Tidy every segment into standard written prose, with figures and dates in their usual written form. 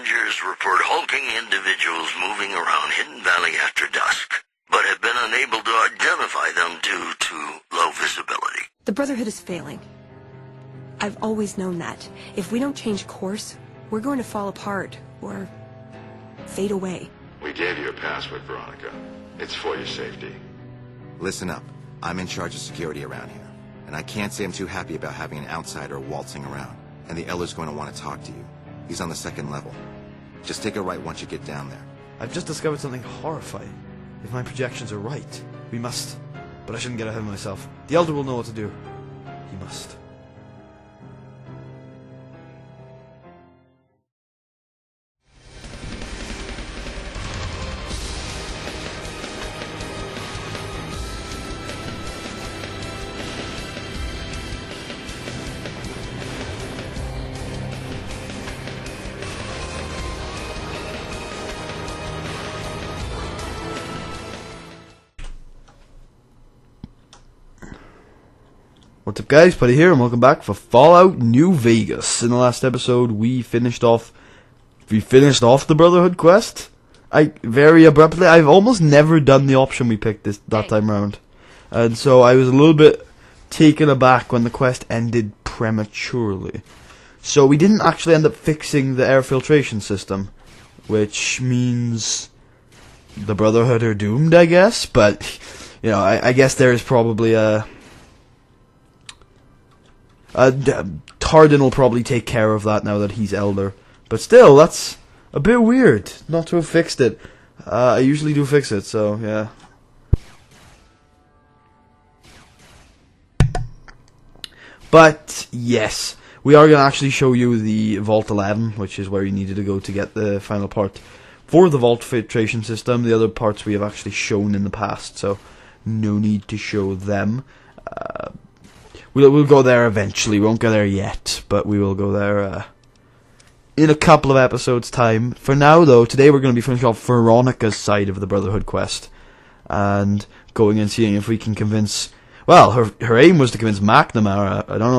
Scavengers report hulking individuals moving around Hidden Valley after dusk, but have been unable to identify them due to low visibility. The Brotherhood is failing. I've always known that. If we don't change course, we're going to fall apart, or fade away. We gave you a password, Veronica. It's for your safety. Listen up. I'm in charge of security around here, and I can't say I'm too happy about having an outsider waltzing around, and the Elder's going to want to talk to you. He's on the 2nd level. Just take a right once you get down there. I've just discovered something horrifying. If my projections are right, we must... But I shouldn't get ahead of myself. The Elder will know what to do. He must. What's up guys, Putty here and welcome back for Fallout New Vegas. In the last episode we finished off the Brotherhood quest. Very abruptly. I've almost never done the option we picked that time round. And so I was a little bit taken aback when the quest ended prematurely. So we didn't actually end up fixing the air filtration system, which means the Brotherhood are doomed, I guess, but you know, I guess there is probably a Tardin will probably take care of that now that he's Elder. But still, that's a bit weird not to have fixed it. I usually do fix it, so yeah. But yes, we are going to actually show you the Vault 11, which is where you needed to go to get the final part for the Vault filtration system. The other parts we have actually shown in the past, so no need to show them. We'll go there eventually. We won't go there yet, but we will go there in a couple of episodes' time. For now, though, today we're going to be finishing off Veronica's side of the Brotherhood quest and going and seeing if we can convince. Well, her aim was to convince McNamara. I don't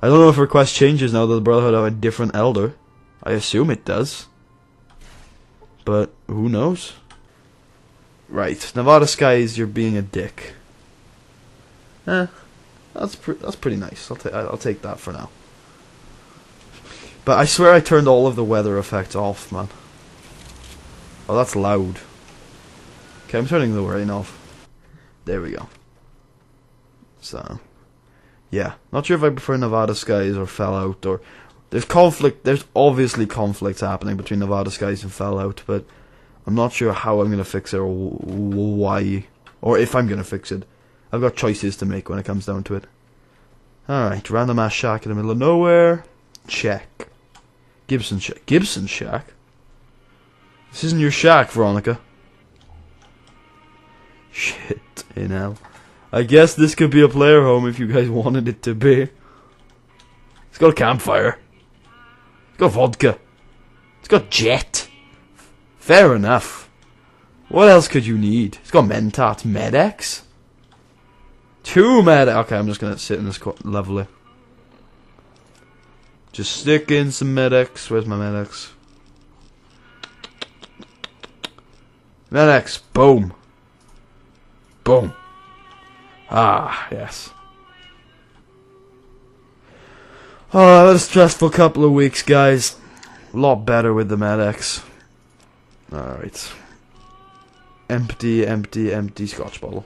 know if her quest changes now that the Brotherhood have a different Elder. I assume it does, but who knows? Right, Nevada Skies, you're being a dick. That's pretty nice. I'll take that for now. But I swear I turned all of the weather effects off, man. Oh, that's loud. Okay, I'm turning the rain off. There we go. So, yeah, not sure if I prefer Nevada Skies or Fallout, or there's conflict. There's obviously conflicts happening between Nevada Skies and Fallout, but I'm not sure how I'm gonna fix it or why, or if I'm gonna fix it. I've got choices to make when it comes down to it. Alright, random ass shack in the middle of nowhere. Check. Gibson shack? This isn't your shack, Veronica. Shit, in hell. I guess this could be a player home if you guys wanted it to be. It's got a campfire. It's got vodka. It's got jet. Fair enough. What else could you need? It's got Mentat, Med-X. 2 med. Okay, I'm just gonna sit in this level. Just stick in some Med-X. Where's my Med-X? Med-X. Boom. Boom. Ah, yes. Oh, that was a stressful couple of weeks, guys. A lot better with the Med-X. Alright. Empty scotch bottle.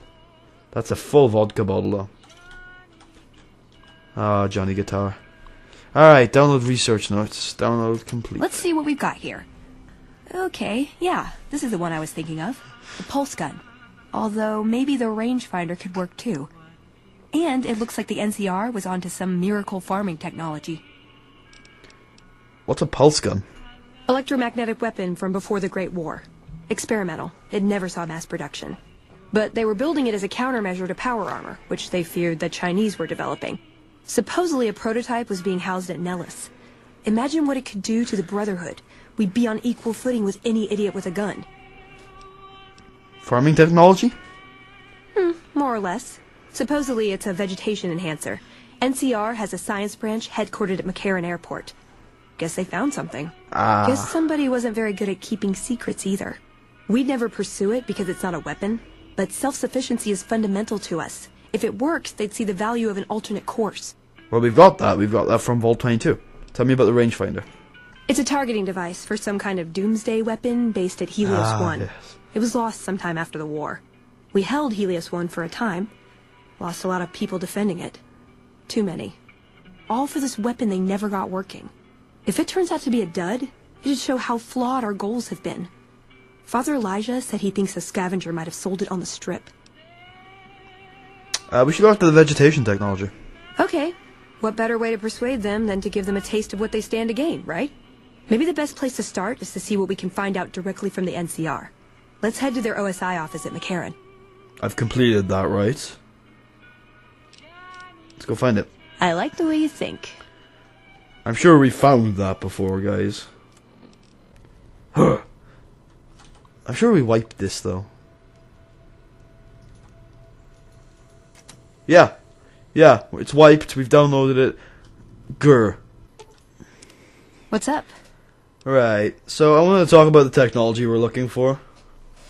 That's a full vodka bottle, though. Ah, Johnny Guitar. Alright, download research notes. Download complete. Let's see what we've got here. Okay, yeah, this is the one I was thinking of. The pulse gun. Although, maybe the rangefinder could work too. And it looks like the NCR was onto some miracle farming technology. What's a pulse gun? Electromagnetic weapon from before the Great War. Experimental. It never saw mass production. But they were building it as a countermeasure to power armor, which they feared the Chinese were developing. Supposedly a prototype was being housed at Nellis. Imagine what it could do to the Brotherhood. We'd be on equal footing with any idiot with a gun. Farming technology? More or less. Supposedly it's a vegetation enhancer. NCR has a science branch headquartered at McCarran Airport. Guess they found something. Ah. Guess somebody wasn't very good at keeping secrets either. We'd never pursue it because it's not a weapon, but self-sufficiency is fundamental to us. If it works, they'd see the value of an alternate course. Well, we've got that. We've got that from Vault 22. Tell me about the rangefinder. It's a targeting device for some kind of doomsday weapon based at Helios 1. Yes. It was lost sometime after the war. We held Helios 1 for a time. Lost a lot of people defending it. Too many. All for this weapon they never got working. If it turns out to be a dud, it should show how flawed our goals have been. Father Elijah said he thinks a scavenger might have sold it on the strip. We should go after the vegetation technology. Okay. What better way to persuade them than to give them a taste of what they stand to gain, right? Maybe the best place to start is to see what we can find out directly from the NCR. Let's head to their OSI office at McCarran. I've completed that, right? Let's go find it. I like the way you think. I'm sure we found that before, guys. I'm sure we wiped this, though. Yeah. Yeah, it's wiped. We've downloaded it. Grr. What's up? Right, so I want to talk about the technology we're looking for.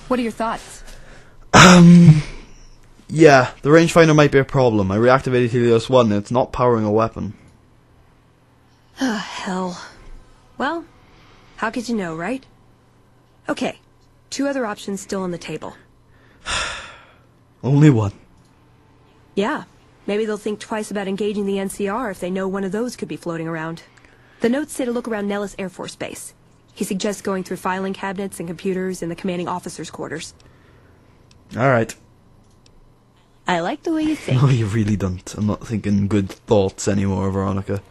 What are your thoughts? Yeah, the rangefinder might be a problem. I reactivated Helios 1 and it's not powering a weapon. Oh, hell. Well, how could you know, right? Okay, 2 other options still on the table. Only one. Yeah, maybe they'll think twice about engaging the NCR if they know one of those could be floating around. The notes say to look around Nellis Air Force Base. He suggests going through filing cabinets and computers in the commanding officer's quarters. Alright. I like the way you think. No, you really don't. I'm not thinking good thoughts anymore, Veronica.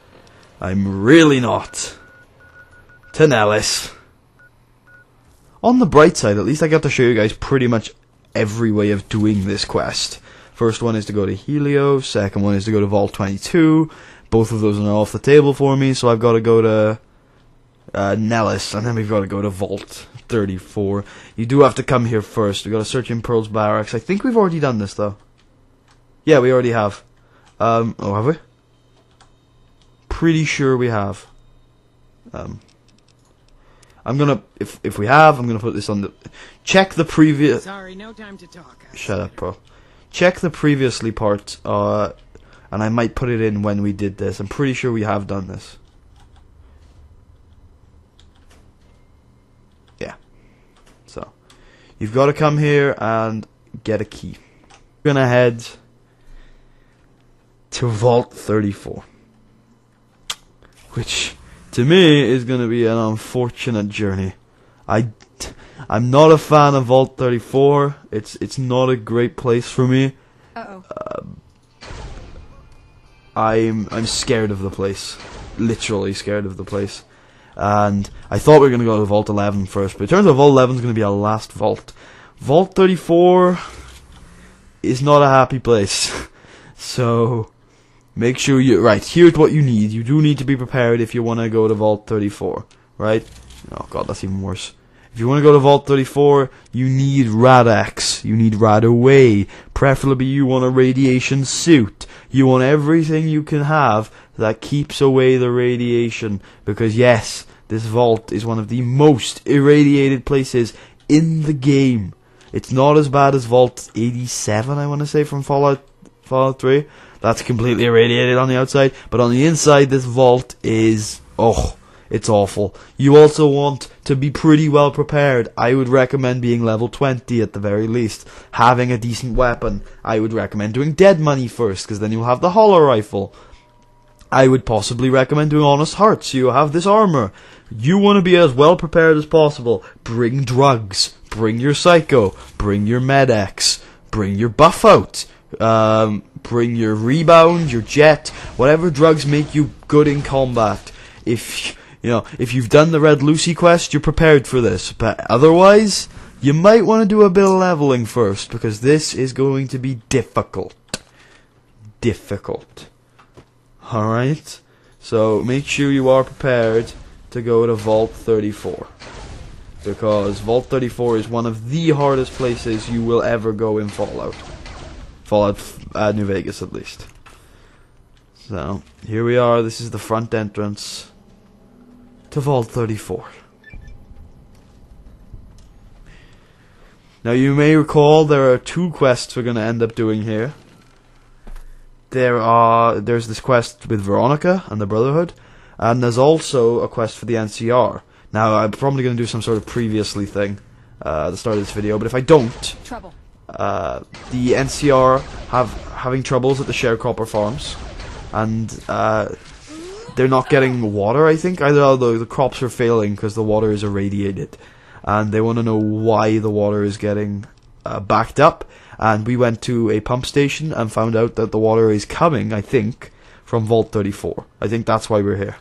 I'm really not. To Nellis. On the bright side, at least I got to show you guys pretty much every way of doing this quest. First one is to go to Helios, second one is to go to Vault 22. Both of those are now off the table for me, so I've got to go to Nellis, and then we've got to go to Vault 34. You do have to come here first. We've got to search in Pearl's Barracks. I think we've already done this, though. Yeah, we already have. Oh, have we? Pretty sure we have. I'm gonna, if we have, I'm gonna put this on the... Check the previous... Sorry, no time to talk. Shut up, bro. Check the previously part, and I might put it in when we did this. I'm pretty sure we have done this. Yeah. So, you've got to come here and get a key. We're gonna head to Vault 34. Which, to me, is gonna be an unfortunate journey. I'm not a fan of Vault 34. It's not a great place for me. I'm scared of the place. Literally scared of the place. And I thought we were going to go to Vault 11 first, but it turns out Vault 11 is going to be our last vault. Vault 34 is not a happy place. So, make sure you... Right, here's what you need. You do need to be prepared if you want to go to Vault 34. Right? Oh god, that's even worse. If you want to go to Vault 34, you need Rad-X. You need Rad-Away. Preferably you want a radiation suit. You want everything you can have that keeps away the radiation. Because yes, this vault is one of the most irradiated places in the game. It's not as bad as Vault 87, I want to say, from Fallout 3. That's completely irradiated on the outside. But on the inside, this vault is... Oh... It's awful. You also want to be pretty well prepared. I would recommend being level 20 at the very least. Having a decent weapon. I would recommend doing Dead Money first, because then you'll have the Hollow Rifle. I would possibly recommend doing Honest Heart, so you have this armor. You want to be as well prepared as possible. Bring drugs. Bring your Psycho. Bring your Med-X. Bring your Buff Out. Bring your Rebound, your Jet. Whatever drugs make you good in combat. If you've done the Red Lucy quest, you're prepared for this. But otherwise, you might want to do a bit of leveling first, because this is going to be difficult. Alright? So, make sure you are prepared to go to Vault 34. Because Vault 34 is one of the hardest places you will ever go in Fallout. Fallout New Vegas, at least. So, here we are. This is the front entrance. to Vault 34. Now you may recall there are 2 quests we're going to end up doing here. There's this quest with Veronica and the Brotherhood, and there's also a quest for the NCR. Now I'm probably going to do some sort of previously thing at the start of this video, but if I don't, Trouble. the NCR having troubles at the sharecropper farms, and they're not getting water, I think. Either the crops are failing because the water is irradiated, and they want to know why the water is getting backed up. And we went to a pump station and found out that the water is coming, I think, from Vault 34. I think that's why we're here.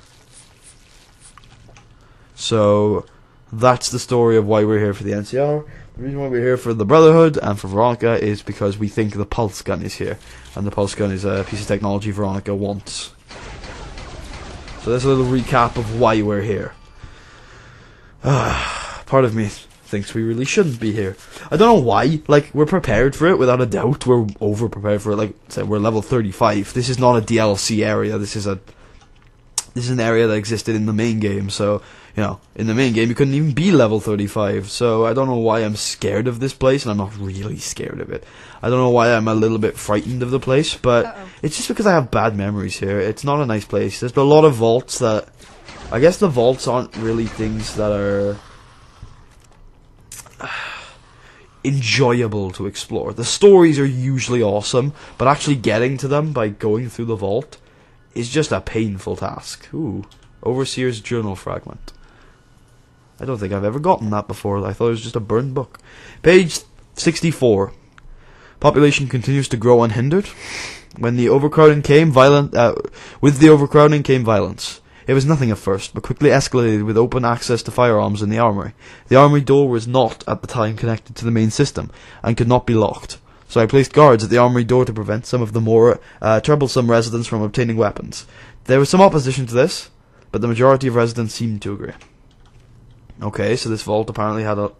So that's the story of why we're here for the NCR. The reason why we're here for the Brotherhood and for Veronica is because we think the pulse gun is here, and the pulse gun is a piece of technology Veronica wants. So there's a little recap of why we're here. Part of me thinks we really shouldn't be here. I don't know why. Like, we're prepared for it, without a doubt. We're over prepared for it. Like, say, we're level 35. This is not a DLC area. This is an area that existed in the main game. So, you know, in the main game you couldn't even be level 35. So I don't know why I'm scared of this place, and I'm not really scared of it. I don't know why I'm a little bit frightened of the place, but it's just because I have bad memories here. It's not a nice place. There's a lot of vaults that... I guess the vaults aren't really things that are enjoyable to explore. The stories are usually awesome, but actually getting to them by going through the vault is just a painful task. Ooh, Overseer's journal fragment. I don't think I've ever gotten that before. I thought it was just a burned book. Page 64. Population continues to grow unhindered. With the overcrowding came violence. It was nothing at first, but quickly escalated with open access to firearms in the armory. The armory door was not, at the time, connected to the main system, and could not be locked. So I placed guards at the armory door to prevent some of the more troublesome residents from obtaining weapons. There was some opposition to this, but the majority of residents seemed to agree. Okay, so this vault apparently had a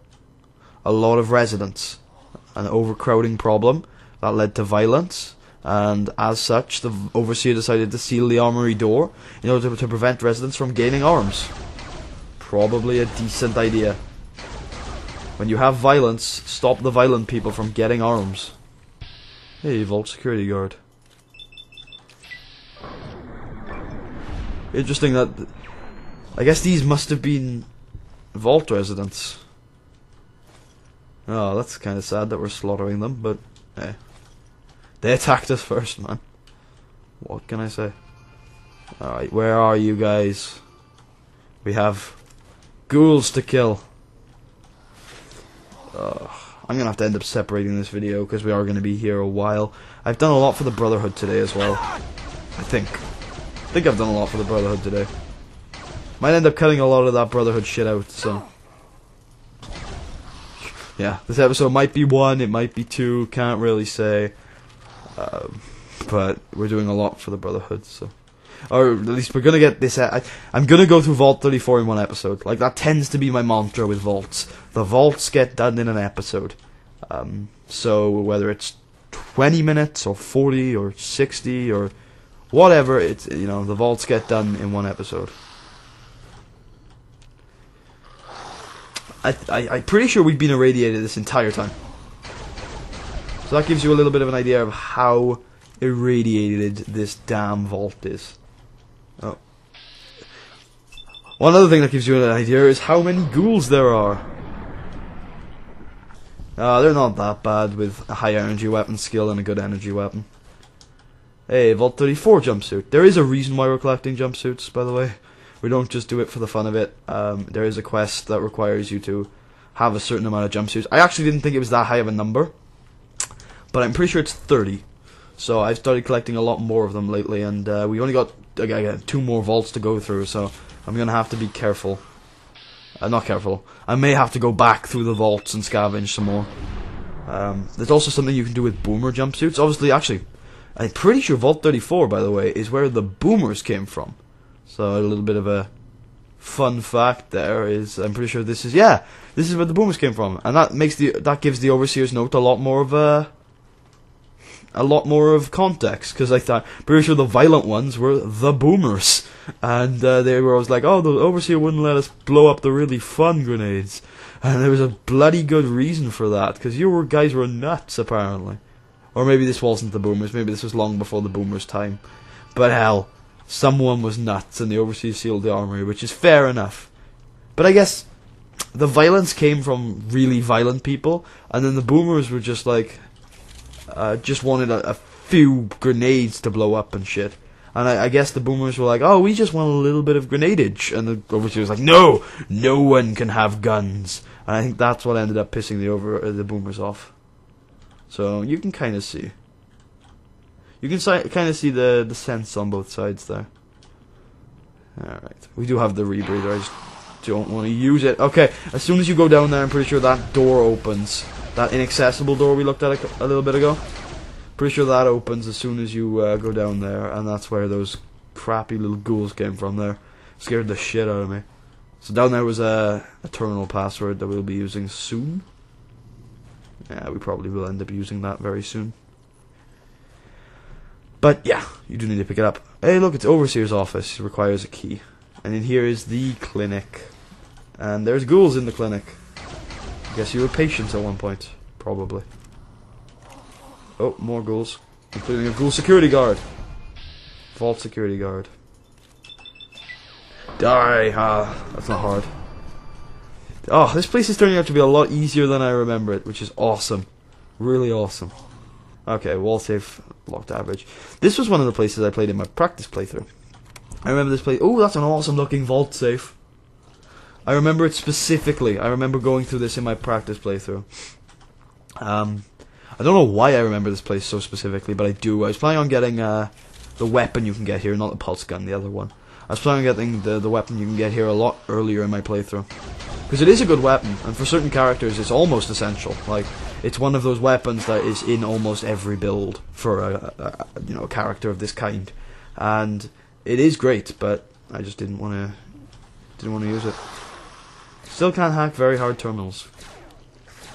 lot of residents. An overcrowding problem that led to violence. And as such, the Overseer decided to seal the armory door in order to prevent residents from gaining arms. Probably a decent idea. When you have violence, stop the violent people from getting arms. Hey, vault security guard. Interesting that... I guess these must have been vault residents. Oh, that's kind of sad that we're slaughtering them, but hey. They attacked us first, man. What can I say? Alright, where are you guys? We have ghouls to kill. I'm gonna have to end up separating this video because we are gonna be here a while. I've done a lot for the Brotherhood today as well. I think I've done a lot for the Brotherhood today. Might end up cutting a lot of that Brotherhood shit out, so... Yeah, this episode might be 1, it might be 2, can't really say. But we're doing a lot for the Brotherhood, so... Or at least we're gonna get this... I'm gonna go through Vault 34 in 1 episode. Like, that tends to be my mantra with vaults. The vaults get done in an episode. So, whether it's 20 minutes, or 40, or 60, or whatever, it's, you know, the vaults get done in 1 episode. I'm pretty sure we've been irradiated this entire time. So that gives you a little bit of an idea of how irradiated this damn vault is. Oh. One other thing that gives you an idea is how many ghouls there are. They're not that bad with a high energy weapon skill and a good energy weapon. Hey, Vault 34 jumpsuit. There is a reason why we're collecting jumpsuits, by the way. We don't just do it for the fun of it. There is a quest that requires you to have a certain amount of jumpsuits. I actually didn't think it was that high of a number, but I'm pretty sure it's 30. So I've started collecting a lot more of them lately, and we only got 2 more vaults to go through, so I'm going to have to be careful. Not careful. I may have to go back through the vaults and scavenge some more. There's also something you can do with boomer jumpsuits. Obviously, actually, I'm pretty sure Vault 34, by the way, is where the boomers came from. So a little bit of a fun fact there is, I'm pretty sure this is, yeah, this is where the boomers came from, and that gives the Overseer's note a lot more of a a lot more of context, because I thought, pretty sure the violent ones were the boomers, and they were always like, oh, the Overseer wouldn't let us blow up the really fun grenades, and there was a bloody good reason for that, because guys were nuts, apparently. Or maybe this wasn't the boomers, maybe this was long before the boomers' time. But hell, someone was nuts, and the Overseer sealed the armory, which is fair enough. But I guess the violence came from really violent people, and then the boomers were just like, just wanted a few grenades to blow up and shit. And I guess the boomers were like, oh, we just want a little bit of grenadeage. And the Overseer was like, no one can have guns. And I think that's what ended up pissing the boomers off. So you can kind of see. You can kind of see the sense on both sides there. Alright. We do have the rebreather. I just don't want to use it. Okay, as soon as you go down there, I'm pretty sure that door opens. That inaccessible door we looked at a little bit ago. Pretty sure that opens as soon as you go down there. And that's where those crappy little ghouls came from there. Scared the shit out of me. So down there was a terminal password that we'll be using soon. Yeah, we probably will end up using that very soon. But yeah, you do need to pick it up. Hey, look, it's Overseer's office. It requires a key. And in here is the clinic. And there's ghouls in the clinic. I guess you were patients at one point. Probably. Oh, more ghouls. Including a ghoul security guard. Vault security guard. Die! That's not hard. Oh, this place is turning out to be a lot easier than I remember it, which is awesome. Really awesome. Okay, wall safe, locked average. This was one of the places I played in my practice playthrough. I remember this place. Oh, that's an awesome looking vault safe. I remember it specifically. I remember going through this in my practice playthrough. I don't know why I remember this place so specifically, but I do. I was planning on getting the weapon you can get here, not the pulse gun, the other one. I was planning on getting the weapon you can get here a lot earlier in my playthrough. Because it is a good weapon, and for certain characters it's almost essential. Like, it's one of those weapons that is in almost every build for a character of this kind. And it is great, but I just didn't want to use it. Still can't hack very hard terminals.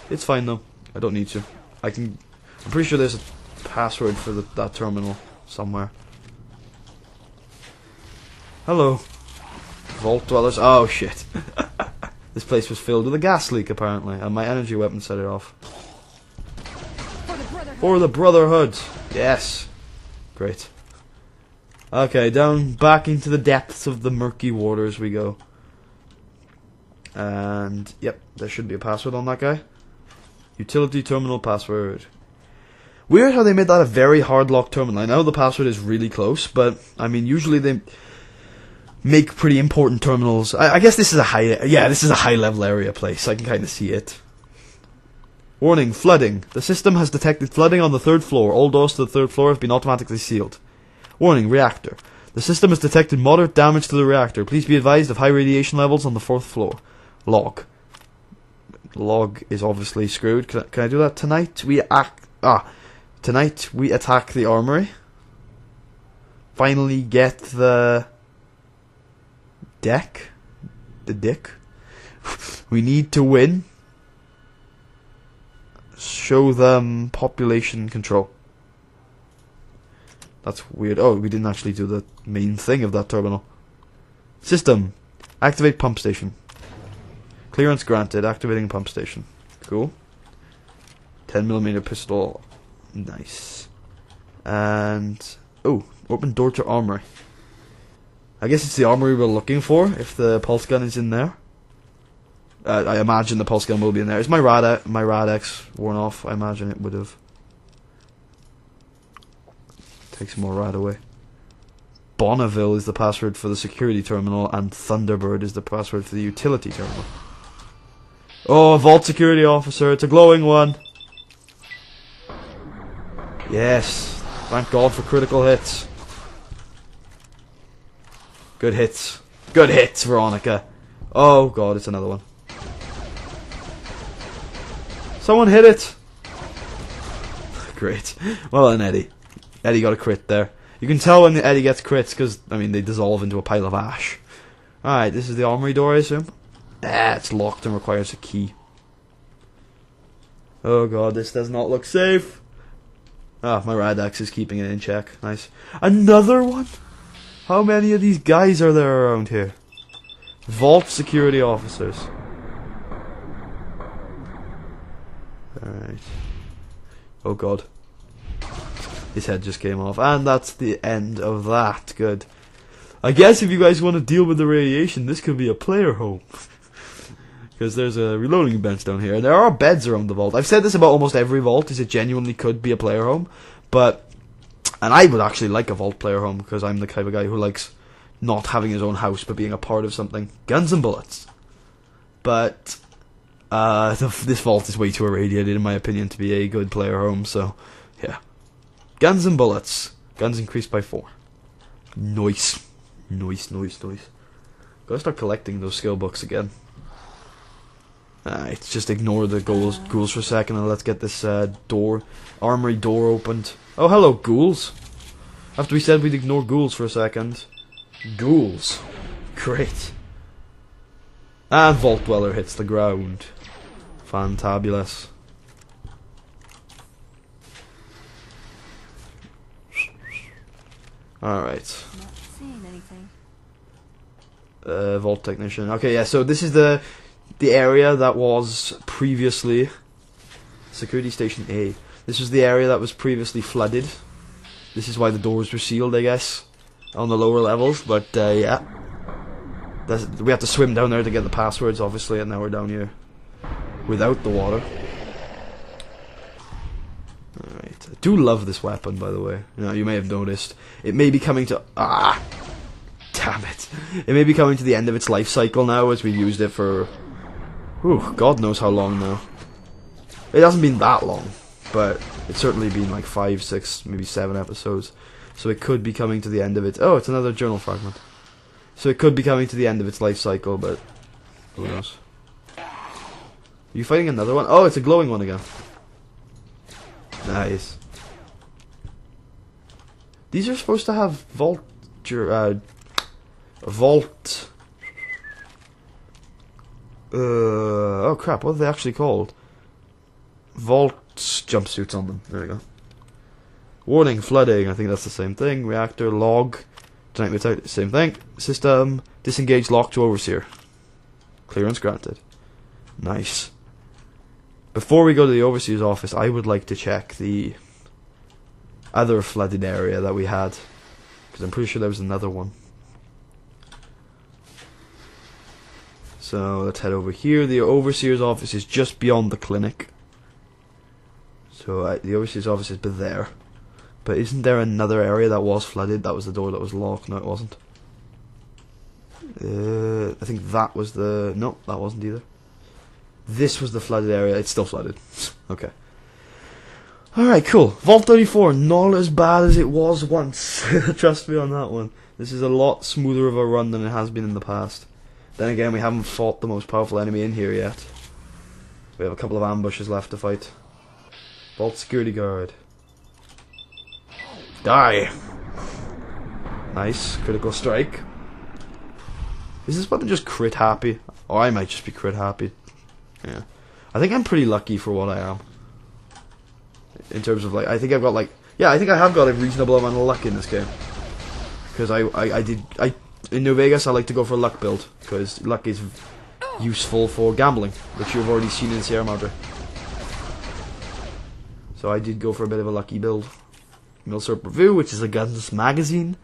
It's fine though. I don't need to. I'm pretty sure there's a password for that terminal somewhere. Hello. Vault dwellers. Oh shit. This place was filled with a gas leak apparently, and my energy weapon set it off. For the Brotherhood. Yes. Great. Okay, down back into the depths of the murky waters we go. And yep, there should be a password on that guy. Utility terminal password. Weird how they made that a very hard lock terminal. I know the password is really close, but I mean usually they make pretty important terminals. I guess this is a high level area place. I can kind of see it. Warning, flooding. The system has detected flooding on the 3rd floor. All doors to the 3rd floor have been automatically sealed. Warning, reactor. The system has detected moderate damage to the reactor. Please be advised of high radiation levels on the 4th floor. Log. Log is obviously screwed. Can I do that? Tonight we attack the armory. Finally get the deck. The dick. We need to win. Show them population control. That's weird. Oh, we didn't actually do the main thing of that terminal. System. Activate pump station. Clearance granted. Activating pump station. Cool. 10mm pistol. Nice. And oh, open door to armory. I guess it's the armory we're looking for. If the pulse gun is in there, I imagine the pulse gun will be in there. Is my Rad-X worn off? I imagine it would have. Take some more Rad away. Bonneville is the password for the security terminal, and Thunderbird is the password for the utility terminal. Oh, vault security officer, it's a glowing one. Yes, thank God for critical hits. Good hits. Good hits, Veronica. Oh God, it's another one. Someone hit it. Great. Well done, Eddie. Eddie got a crit there. You can tell when Eddie gets crits because, I mean, they dissolve into a pile of ash. Alright, this is the armory door, I assume. It's locked and requires a key. Oh God, this does not look safe. Ah, my Radax is keeping it in check. Nice. Another one? How many of these guys are there around here? Vault security officers. Alright. Oh god. His head just came off. And that's the end of that. Good. I guess if you guys want to deal with the radiation, this could be a player home. Because there's a reloading bench down here. There are beds around the vault. I've said this about almost every vault, is it genuinely could be a player home. And I would actually like a vault player home, because I'm the type of guy who likes not having his own house, but being a part of something. Guns and bullets. But this vault is way too irradiated, in my opinion, to be a good player home, so yeah. Guns and bullets. Guns increased by 4. Nice. Nice. Gotta start collecting those skill books again. Alright, just ignore the ghouls for a second and let's get this armory door opened. Oh, hello, ghouls. After we said we'd ignore ghouls for a second. Ghouls. Great. And Vault Dweller hits the ground. Fantabulous. Alright. Not seeing anything. Vault Technician. Okay, yeah, so this is the area that was previously Security Station A. This was the area that was previously flooded. This is why the doors were sealed, I guess, on the lower levels. But yeah, we have to swim down there to get the passwords, obviously, and now we're down here without the water. Alright, I do love this weapon, by the way. You may have noticed. It may be coming to... damn it. It may be coming to the end of its life cycle now, as we've used it for... God knows how long now. It hasn't been that long, but it's certainly been like 5, 6, maybe 7 episodes. So it could be coming to the end of it. Oh, it's another journal fragment. So it could be coming to the end of its life cycle, but who knows. Are you fighting another one? Oh, it's a glowing one again. Nice. These are supposed to have oh crap, what are they actually called? Vault jumpsuits on them. There we go. Warning, flooding, I think that's the same thing. Reactor, log, same thing. System, disengage lock to overseer. Clearance granted. Nice. Before we go to the overseer's office, I would like to check the other flooded area that we had, because I'm pretty sure there was another one. So let's head over here. The overseer's office is just beyond the clinic. So the overseer's office is there. But isn't there another area that was flooded? That was the door that was locked. No, it wasn't. I think that was the... No, that wasn't either. This was the flooded area. It's still flooded. Okay. Alright, cool. Vault 34, not as bad as it was once. Trust me on that one. This is a lot smoother of a run than it has been in the past. Then again, we haven't fought the most powerful enemy in here yet. We have a couple of ambushes left to fight. Vault security guard. Die! Nice. Critical strike. Is this weapon just crit happy? Or I might just be crit happy. Yeah. I think I'm pretty lucky for what I am. In terms of, like, I think I've got, like... Yeah, I think I have got a reasonable amount of luck in this game. Because in New Vegas, I like to go for a luck build, because luck is useful for gambling, which you've already seen in Sierra Madre. So I did go for a bit of a lucky build. Milsurp Review, which is a guns magazine.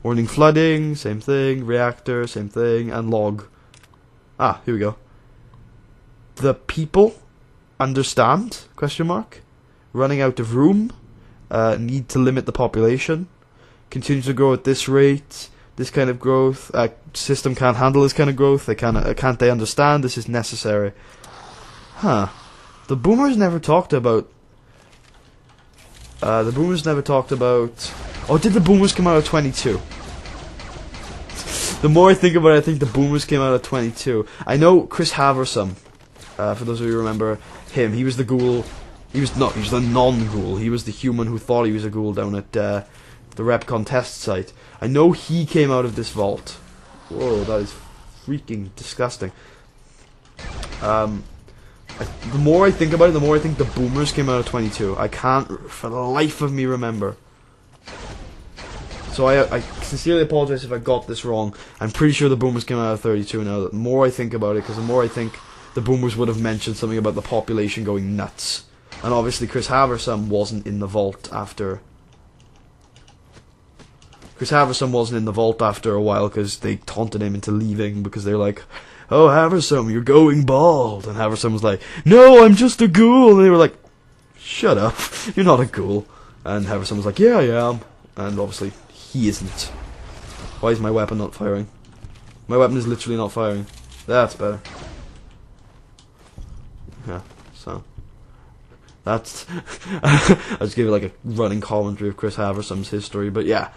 Warning flooding, same thing. Reactor, same thing. And log. Ah, here we go. The people understand, question mark. Running out of room. Need to limit the population. Continue to grow at this rate. This kind of growth, system can't handle this kind of growth. Can't they understand? This is necessary. Huh. The boomers never talked about. Oh, did the boomers come out of 22? The more I think about it, I think the boomers came out of 22. I know Chris Haversam. For those of you who remember him, he was the ghoul. He was the non-ghoul. He was the human who thought he was a ghoul down at the Repcon test site. I know he came out of this vault. Whoa, that is freaking disgusting. The more I think about it, the more I think the Boomers came out of 22. I can't, for the life of me, remember. So I sincerely apologize if I got this wrong. I'm pretty sure the Boomers came out of 32 now. The more I think about it, because the more I think the Boomers would have mentioned something about the population going nuts. And obviously Chris Haversam wasn't in the vault after... Chris Haversam wasn't in the vault after a while because they taunted him into leaving because they're like, "Oh, Haversam, you're going bald." And Haversam was like, "No, I'm just a ghoul." And they were like, "Shut up, you're not a ghoul." And Haversam was like, "Yeah, I am." And obviously, he isn't. Why is my weapon not firing? My weapon is literally not firing. That's better. Yeah, so... That's... I just gave it like a running commentary of Chris Haversam's history, but yeah.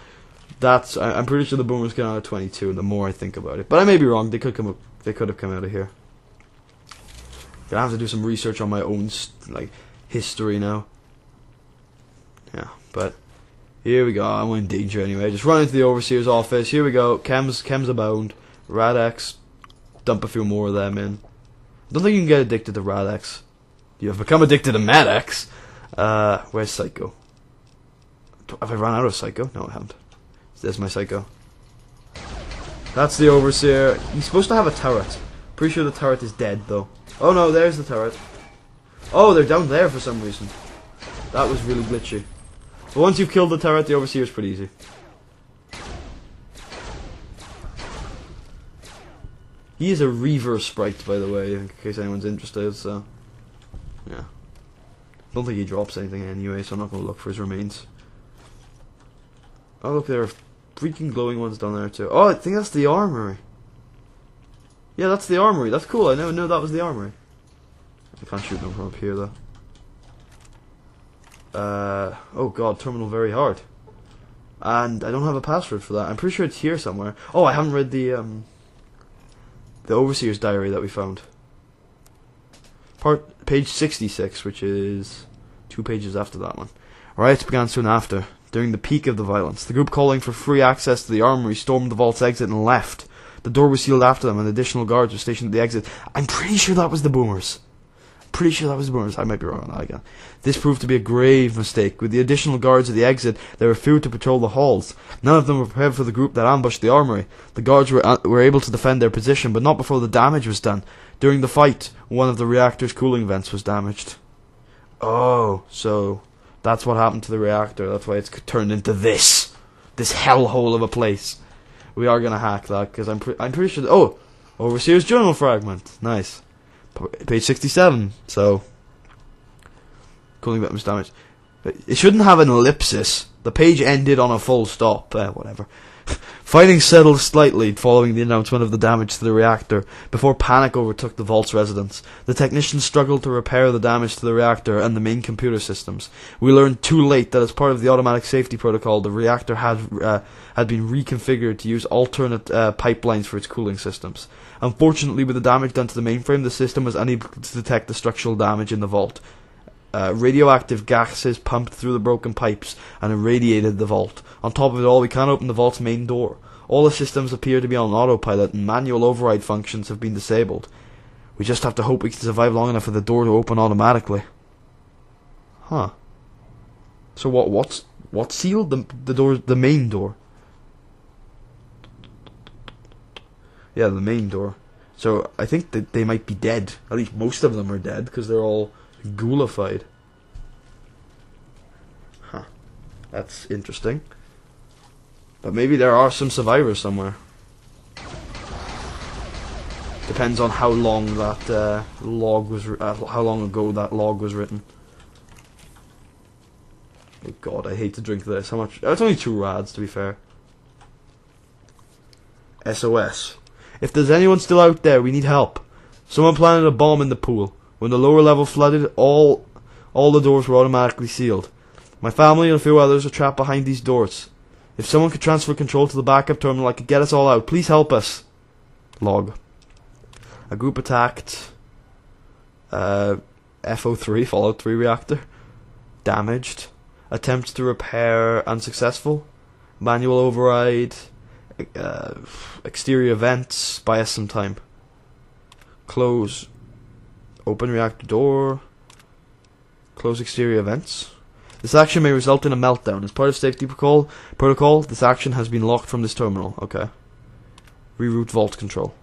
That's... I'm pretty sure the Boomers came out of 22, the more I think about it. But I may be wrong, they could have come out of here. Gonna have to do some research on my own, like, history now. Yeah, but... Here we go, I'm in danger anyway. Just run into the Overseer's office, here we go. Chems abound. Rad-X. Dump a few more of them in. I don't think you can get addicted to Rad-X. You have become addicted to Mad-X. Where's Psycho? Have I run out of Psycho? No, I haven't. There's my Psycho. That's the Overseer. He's supposed to have a turret. Pretty sure the turret is dead, though. Oh no, there's the turret. Oh, they're down there for some reason. That was really glitchy. But once you've killed the turret, the Overseer is pretty easy. He is a Reaver sprite, by the way, in case anyone's interested, so... Yeah. Don't think he drops anything anyway, so I'm not going to look for his remains. Oh look, there are freaking glowing ones down there too. Oh, I think that's the armory. Yeah, that's the armory. That's cool. I never knew that was the armory. I can't shoot them from up here though. Oh god, terminal very hard. And I don't have a password for that. I'm pretty sure it's here somewhere. Oh, I haven't read the Overseer's diary that we found. Page 66, which is 2 pages after that one. Riots began soon after. During the peak of the violence, the group calling for free access to the armory stormed the vault's exit and left. The door was sealed after them and additional guards were stationed at the exit. I'm pretty sure that was the Boomers. Pretty sure that was the Boomers. I might be wrong on that again. This proved to be a grave mistake. With the additional guards at the exit, there were few to patrol the halls. None of them were prepared for the group that ambushed the armory. The guards were able to defend their position, but not before the damage was done. During the fight, one of the reactor's cooling vents was damaged. Oh, so... That's what happened to the reactor. That's why it's turned into this hellhole of a place. We are gonna hack that because I'm pretty sure. Oh, Overseer's journal fragment. Nice. Page 67. So cooling vent was damaged. It shouldn't have an ellipsis. The page ended on a full stop. Whatever. Fighting settled slightly following the announcement of the damage to the reactor, before panic overtook the vault's residents. The technicians struggled to repair the damage to the reactor and the main computer systems. We learned too late that as part of the automatic safety protocol, the reactor had been reconfigured to use alternate pipelines for its cooling systems. Unfortunately, with the damage done to the mainframe, the system was unable to detect the structural damage in the vault. Radioactive gases pumped through the broken pipes and irradiated the vault. On top of it all, we can't open the vault's main door. All the systems appear to be on autopilot and manual override functions have been disabled. We just have to hope we can survive long enough for the door to open automatically. Huh. So what's sealed? The door, the main door. Yeah, the main door. So I think that they might be dead. At least most of them are dead because they're all ghoulified. Huh. That's interesting. But maybe there are some survivors somewhere. Depends on how long that log was, how long ago that log was written. Oh god, I hate to drink this. How much? It's only 2 rads, to be fair. SOS. If there's anyone still out there, we need help. Someone planted a bomb in the pool. When the lower level flooded, all the doors were automatically sealed. My family and a few others are trapped behind these doors. If someone could transfer control to the backup terminal, I could get us all out. Please help us. Log. A group attacked FO3, Fallout 3 reactor. Damaged. Attempts to repair unsuccessful. Manual override. Exterior vents. Buy us some time. Close. Open reactor door. Close exterior vents. This action may result in a meltdown. As part of safety protocol, this action has been locked from this terminal. Okay. Reroute vault control.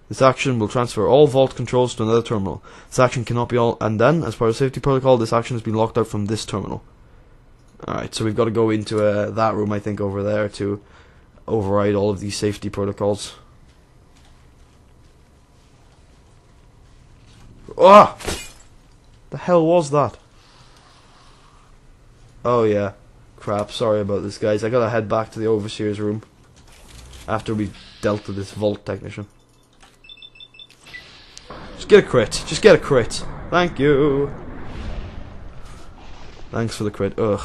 This action will transfer all vault controls to another terminal. This action cannot be all... And then, as part of safety protocol, this action has been locked out from this terminal. Alright, so we've got to go into that room, I think, over there to override all of these safety protocols. Ah! The hell was that? Oh yeah. Crap, sorry about this, guys. I gotta head back to the Overseer's room after we dealt with this vault technician. Just get a crit. Just get a crit. Thank you. Thanks for the crit. Ugh.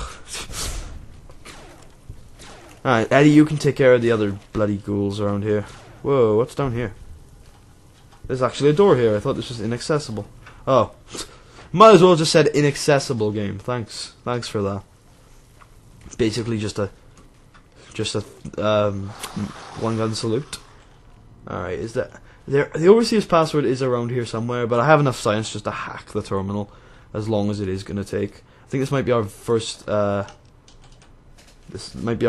Alright, Eddie, you can take care of the other bloody ghouls around here. Whoa, what's down here? There's actually a door here. I thought this was inaccessible. Oh. Might as well just said inaccessible game. Thanks. Thanks for that. It's basically just a one gun salute. Alright, is that the Overseer's password is around here somewhere, but I have enough science just to hack the terminal as long as it is gonna take. I think this might be our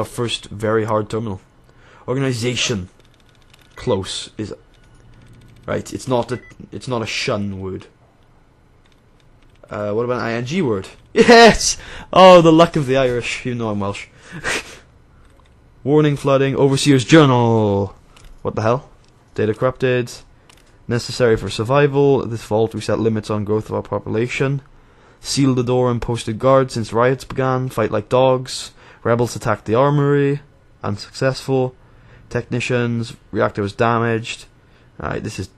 first very hard terminal. Organization. Close is right, it's not a shun word. What about an ing word? Yes! Oh, the luck of the Irish. You know I'm Welsh. Warning flooding. Overseer's journal. What the hell? Data corrupted. Necessary for survival. This vault reset limits on growth of our population. Sealed the door and posted guards since riots began. Fight like dogs. Rebels attacked the armory. Unsuccessful. Technicians. Reactor was damaged. Alright, this is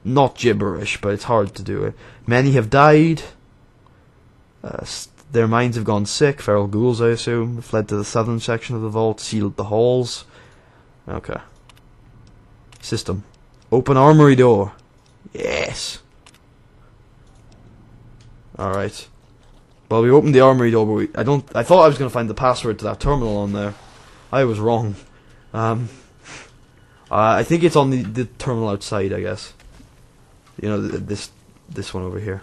not gibberish, but it's hard to do it. Many have died. Their minds have gone sick. Feral ghouls, I assume. Fled to the southern section of the vault. Sealed the halls. Okay. System. Open armory door. Yes. Alright. Well, we opened the armory door, but I thought I was going to find the password to that terminal on there. I was wrong. I think it's on the terminal outside, I guess. You know, this one over here.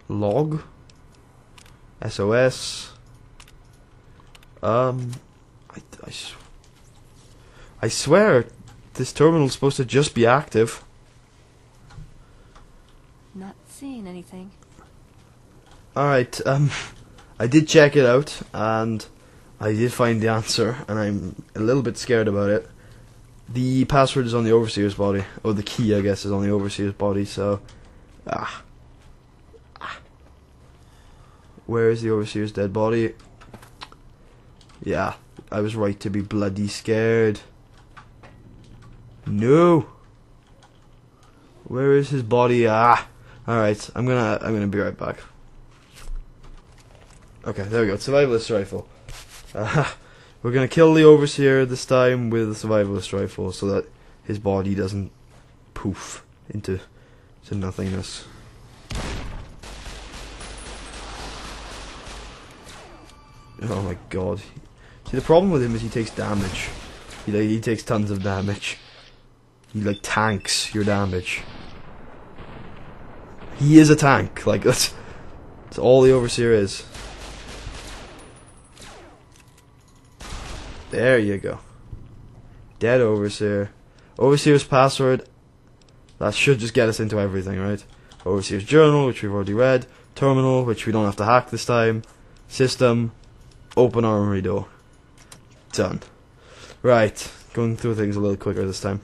Log. SOS. I swear this terminal's supposed to just be active. Not seeing anything. Alright, I did check it out and I did find the answer and I'm a little bit scared about it. The password is on the Overseer's body. Or the key, I guess, is on the Overseer's body, so... Where is the Overseer's dead body? Yeah, I was right to be bloody scared. No! Where is his body? Alright, I'm gonna be right back. Okay, there we go. Survivalist rifle. We're gonna kill the Overseer this time with a survivalist rifle so that his body doesn't poof into nothingness. Oh my god. See, the problem with him is he takes damage. He takes tons of damage. He like tanks your damage. He is a tank. Like that's all the Overseer is. There you go. Dead Overseer. Overseer's password. That should just get us into everything, right? Overseer's journal, which we've already read. Terminal, which we don't have to hack this time. System. Open armory door. Done. Right. Going through things a little quicker this time.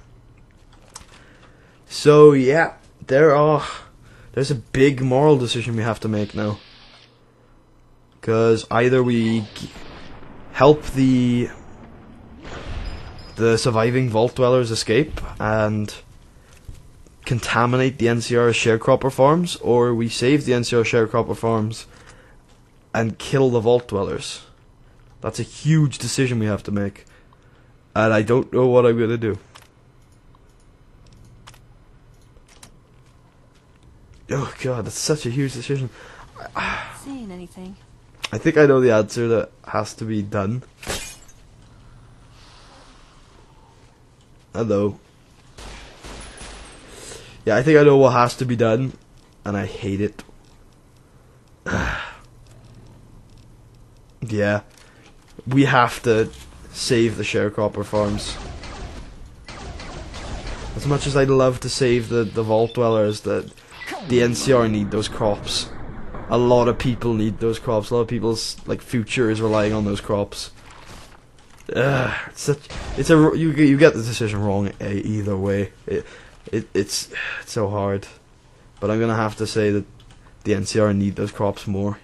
So, yeah. There's a big moral decision we have to make now. Because either we help the surviving vault dwellers escape and contaminate the NCR sharecropper farms, or we save the NCR sharecropper farms and kill the vault dwellers. That's a huge decision we have to make, and I don't know what I'm gonna do. Oh god, that's such a huge decision. Seeing anything? I think I know the answer that has to be done. Hello. Yeah, I think I know what has to be done, and I hate it. Yeah. We have to save the sharecropper farms. As much as I'd love to save the vault dwellers, the NCR need those crops. A lot of people need those crops. A lot of people's future is relying on those crops. You get the decision wrong either way. It's so hard, but I'm gonna have to say that the NCR need those crops more.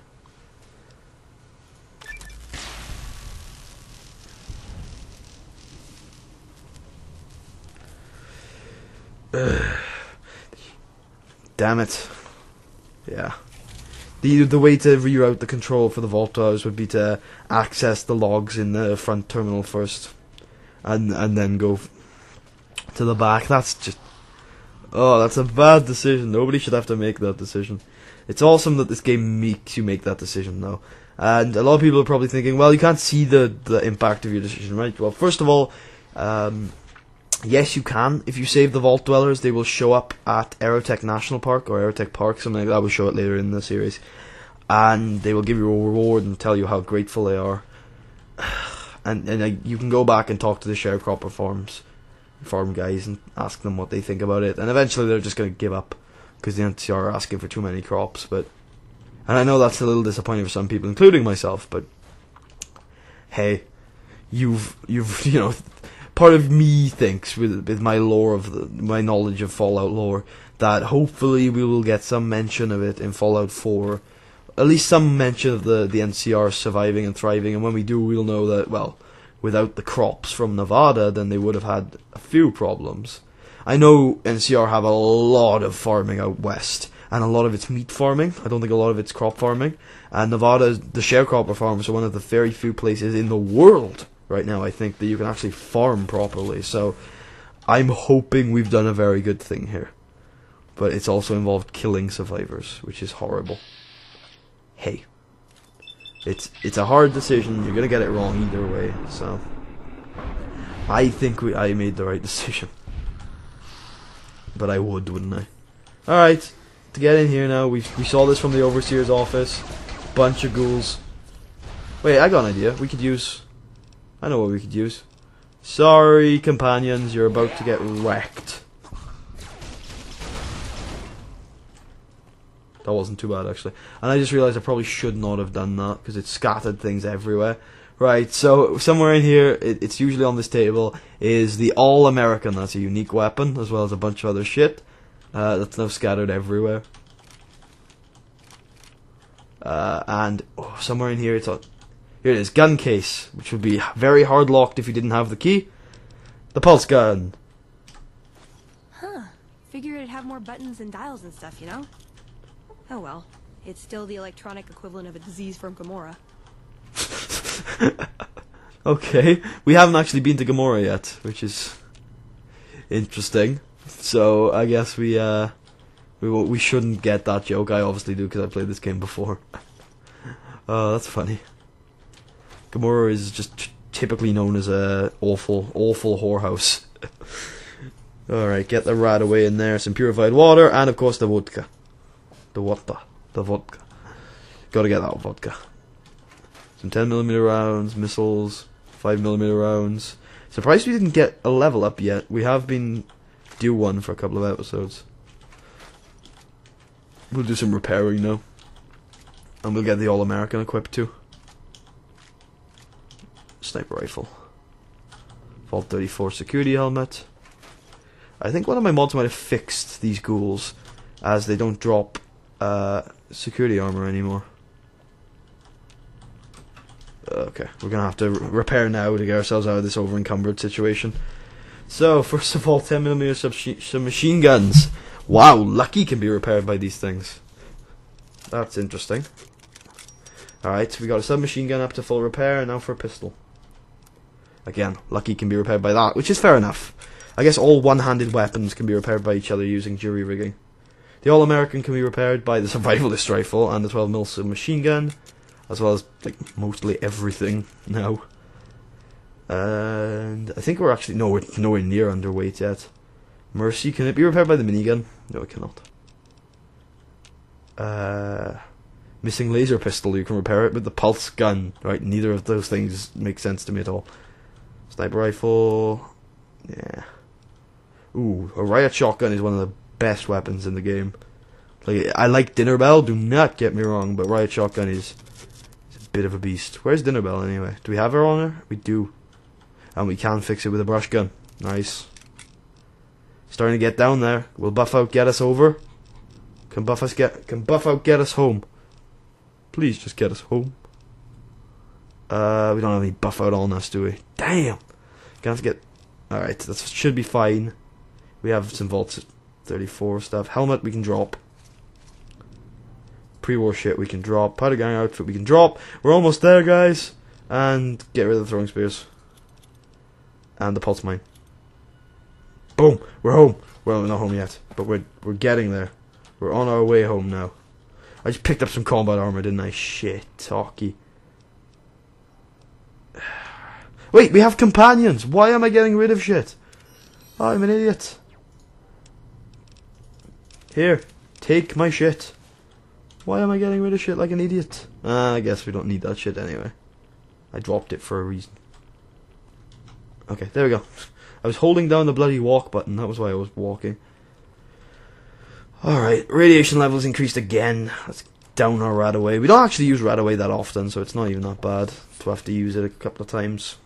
Damn it. Yeah. The way to reroute the control for the vault dwellers would be to access the logs in the front terminal first, and then go to the back. That's just that's a bad decision. Nobody should have to make that decision. It's awesome that this game makes you make that decision though, and a lot of people are probably thinking, well, you can't see the impact of your decision, right? Well, first of all, yes, you can. If you save the vault dwellers, they will show up at Aerotech National Park or Aerotech Park, something like that. We'll show it later in the series, and they will give you a reward and tell you how grateful they are. And you can go back and talk to the sharecropper farm guys and ask them what they think about it. And eventually, they're just going to give up because the NCR are asking for too many crops. And I know that's a little disappointing for some people, including myself. But hey, you've part of me thinks, with my lore my knowledge of Fallout lore, that hopefully we will get some mention of it in Fallout 4. At least some mention of the NCR surviving and thriving, and when we do, we'll know that, well, without the crops from Nevada, then they would have had a few problems. I know NCR have a lot of farming out west, and a lot of it's meat farming. I don't think a lot of it's crop farming. And Nevada, the sharecropper farms are one of the very few places in the world right now, I think, that you can actually farm properly. So I'm hoping we've done a very good thing here. But it's also involved killing survivors, which is horrible. Hey. It's a hard decision. You're going to get it wrong either way. So I think I made the right decision. But I wouldn't I? Alright. To get in here now, we saw this from the Overseer's office. Bunch of ghouls. Wait, I got an idea. I know what we could use. Sorry, companions, you're about to get wrecked. That wasn't too bad, actually. And I just realized I probably should not have done that, because it scattered things everywhere. Right, so somewhere in here, it's usually on this table, is the All-American. That's a unique weapon, as well as a bunch of other shit. That's now scattered everywhere. And somewhere in here, here it is, gun case, which would be very hard locked if you didn't have the key. The pulse gun. Huh. Figured it'd have more buttons and dials and stuff, you know? Oh well. It's still the electronic equivalent of a disease from Gamora. Okay. We haven't actually been to Gamora yet, which is interesting. So I guess we shouldn't get that joke. I obviously do because I played this game before. Oh, that's funny. Gamora is just typically known as a awful whorehouse. Alright, get the rat away in there. Some purified water, and of course the vodka. The vodka. Gotta get that vodka. Some 10mm rounds, missiles, 5mm rounds. Surprised we didn't get a level up yet. We have been due one for a couple of episodes. We'll do some repairing now. And we'll get the All-American equipped too. Sniper rifle. Vault 34 security helmet. I think one of my mods might have fixed these ghouls, as they don't drop security armor anymore. Okay, we're gonna have to repair now to get ourselves out of this over-encumbered situation. So, first of all, 10mm some machine guns. Wow, Lucky can be repaired by these things. That's interesting. Alright, we got a submachine gun up to full repair, and now for a pistol. Again, Lucky can be repaired by that, which is fair enough. I guess all one-handed weapons can be repaired by each other using jury rigging. The All-American can be repaired by the Survivalist rifle and the 12mm submachine gun. as well as like mostly everything now. And I think we're actually we're nowhere near underweight yet. Mercy, can it be repaired by the minigun? No, it cannot. Missing laser pistol, you can repair it with the pulse gun. Right, neither of those things make sense to me at all. Sniper rifle, yeah. Ooh, a riot shotgun is one of the best weapons in the game. Like, I like Dinner Bell, do not get me wrong, but riot shotgun is a bit of a beast. Where's Dinner Bell anyway? Do we have her on her? We do. And we can fix it with a brush gun. Nice. Starting to get down there. Will buff out get us over? Can buff out get us home? Please just get us home. We don't have any buff out on us, do we? Damn! Gonna have to get... Alright, that should be fine. We have some Vault 34 stuff. Helmet we can drop. Pre-war shit we can drop. Powder gang outfit we can drop. We're almost there, guys. And get rid of the throwing spears. And the pulse mine. Boom! We're home. Well, we're not home yet, but we're getting there. We're on our way home now. I just picked up some combat armor, didn't I? Shit, talkie. Wait, we have companions. Why am I getting rid of shit? Oh, I'm an idiot. Here, take my shit. Why am I getting rid of shit like an idiot? I guess we don't need that shit anyway. I dropped it for a reason. Okay, there we go. I was holding down the bloody walk button. That was why I was walking. Alright, radiation levels increased again. Let's down our Radaway. We don't actually use Radaway that often, so it's not even that bad to have to use it a couple of times.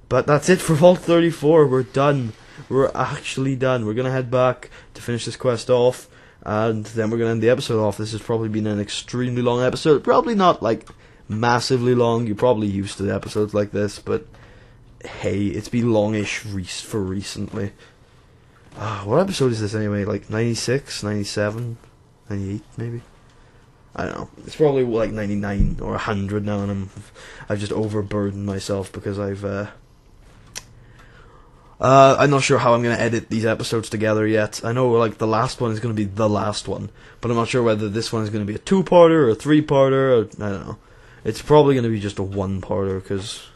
But that's it for Vault 34. We're done. We're actually done. We're going to head back to finish this quest off, and then we're going to end the episode off. This has probably been an extremely long episode. Probably not, like, massively long. You're probably used to the episodes like this, but hey, it's been longish for recently. What episode is this anyway? Like 96, 97, 98 maybe? I don't know. It's probably like 99 or 100 now, and I've just overburdened myself because I'm not sure how I'm going to edit these episodes together yet. I know like the last one is going to be the last one, but I'm not sure whether this one is going to be a 2-parter or a 3-parter, or I don't know. It's probably going to be just a 1-parter because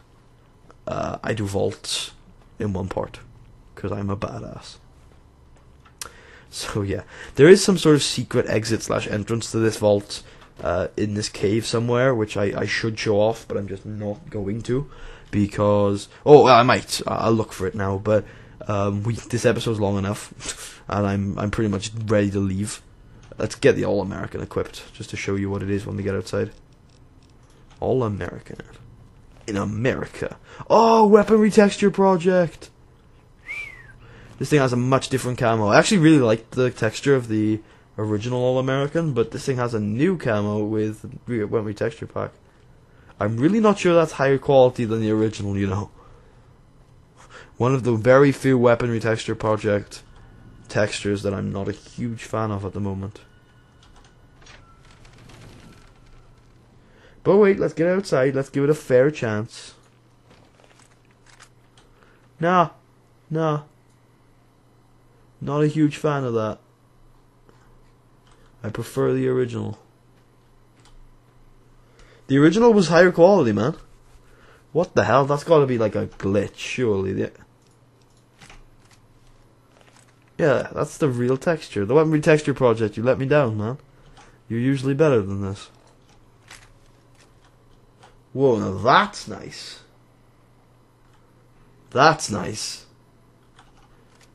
I do vaults in 1 part because I'm a badass. So yeah, there is some sort of secret exit / entrance to this vault in this cave somewhere, which I should show off, but I'm just not going to because I might. I'll look for it now, but this episode's long enough, and I'm pretty much ready to leave. Let's get the All-American equipped just to show you what it is when we get outside. All-American in America. Oh, weapon retexture project. This thing has a much different camo. I actually really like the texture of the original All-American, but this thing has a new camo with weapon retexture pack. I'm really not sure that's higher quality than the original, you know. One of the very few weapon retexture project textures that I'm not a huge fan of at the moment. But wait, let's get outside. Let's give it a fair chance. Nah. Not a huge fan of that. I prefer the original. The original was higher quality, man. What the hell? That's got to be like a glitch, surely. Yeah, that's the real texture. The Weapon Retexture Project, you let me down, man. You're usually better than this. Whoa, now that's nice. That's nice.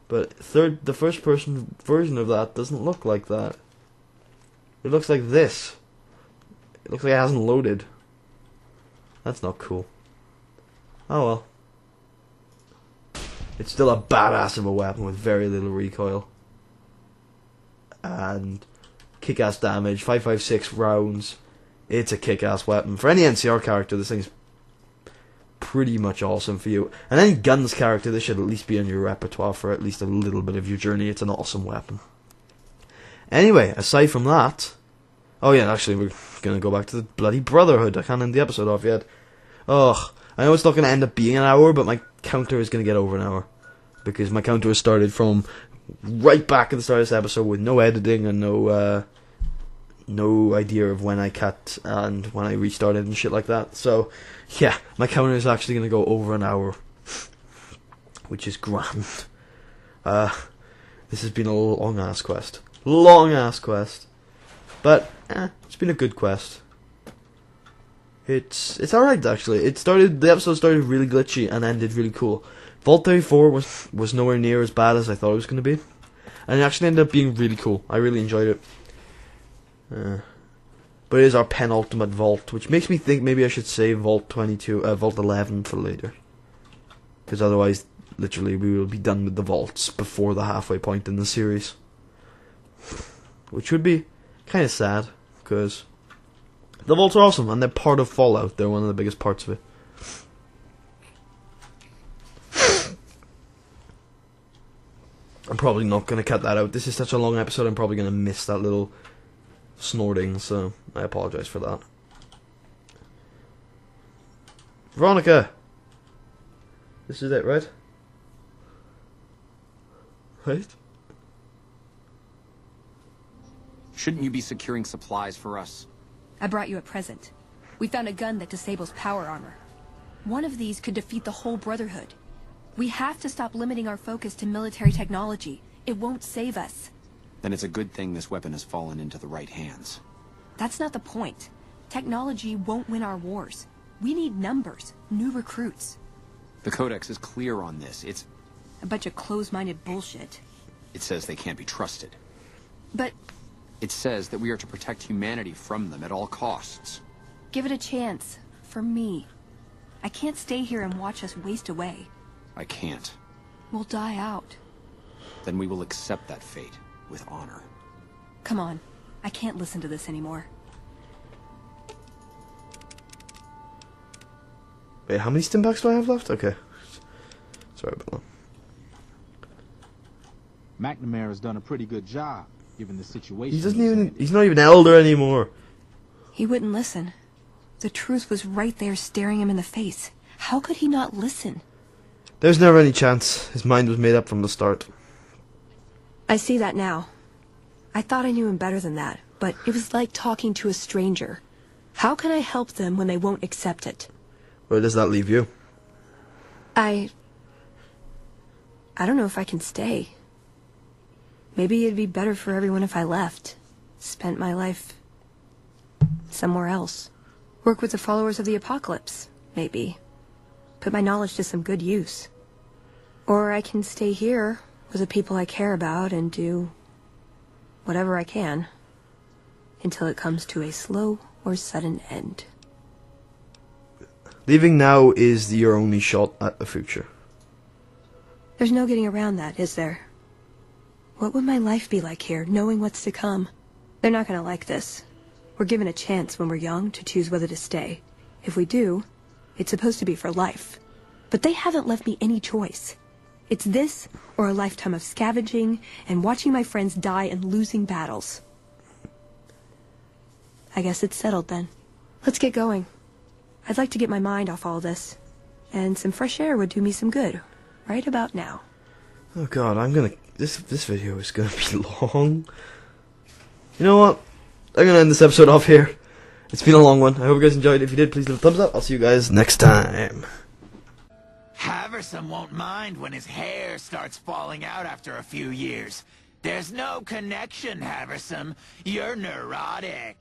But the first person version of that doesn't look like that. It looks like this. It looks like it hasn't loaded. That's not cool. Oh well. It's still a badass of a weapon with very little recoil. And kick-ass damage, 5.56 rounds. It's a kick-ass weapon. For any NCR character, this thing's pretty much awesome for you. And any guns character, this should at least be in your repertoire for at least a little bit of your journey. It's an awesome weapon. Anyway, aside from that... Oh yeah, actually, we're going to go back to the bloody Brotherhood. I can't end the episode off yet. Ugh, I know it's not going to end up being an hour, but my counter is going to get over an hour. Because my counter has started from right back at the start of this episode with no editing and no no idea of when I cut and when I restarted and shit like that. So, yeah, my counter is actually going to go over an hour, which is grand. This has been a long-ass quest. Long-ass quest. But, it's been a good quest. It's alright, actually. The episode started really glitchy and ended really cool. Vault 34 was nowhere near as bad as I thought it was going to be. And it actually ended up being really cool. I really enjoyed it. But it is our penultimate vault, which makes me think maybe I should save Vault 11 for later. Because otherwise, literally, we will be done with the vaults before the halfway point in the series. Which would be kind of sad, because the vaults are awesome, and they're part of Fallout. They're one of the biggest parts of it. I'm probably not going to cut that out. This is such a long episode, I'm probably going to miss that little snorting, so I apologize for that. Veronica! This is it, right? Right? Shouldn't you be securing supplies for us? I brought you a present. We found a gun that disables power armor. One of these could defeat the whole Brotherhood. We have to stop limiting our focus to military technology. It won't save us. Then it's a good thing this weapon has fallen into the right hands. That's not the point. Technology won't win our wars. We need numbers, new recruits. The Codex is clear on this. It's A bunch of closed-minded bullshit. It says they can't be trusted. But It says that we are to protect humanity from them at all costs. give it a chance. For me. I can't stay here and watch us waste away. I can't. We'll die out. Then we will accept that fate with honor. Come on. I can't listen to this anymore. Wait, how many stim packs do I have left? Okay. Sorry about that. McNamara's done a pretty good job, given the situation. He's not even elder anymore. He wouldn't listen. The truth was right there staring him in the face. How could he not listen? There's never any chance. His mind was made up from the start. I see that now. I thought I knew him better than that, but it was like talking to a stranger. How can I help them when they won't accept it? Where does that leave you? I don't know if I can stay. Maybe it'd be better for everyone if I left. Spent my life somewhere else. Work with the followers of the apocalypse, maybe. Put my knowledge to some good use. Or I can stay here with the people I care about and do whatever I can until it comes to a slow or sudden end. Leaving now is your only shot at the future. There's no getting around that, is there? What would my life be like here, knowing what's to come? They're not gonna like this. We're given a chance when we're young to choose whether to stay. If we do, it's supposed to be for life. But they haven't left me any choice. It's this or a lifetime of scavenging and watching my friends die and losing battles. I guess it's settled then. Let's get going. I'd like to get my mind off all this. And some fresh air would do me some good. Right about now. Oh god, this video is gonna be long. You know what? I'm gonna end this episode off here. It's been a long one. I hope you guys enjoyed. If you did, please leave a thumbs up. I'll see you guys next time. Haverson won't mind when his hair starts falling out after a few years. There's no connection, Haverson. You're neurotic.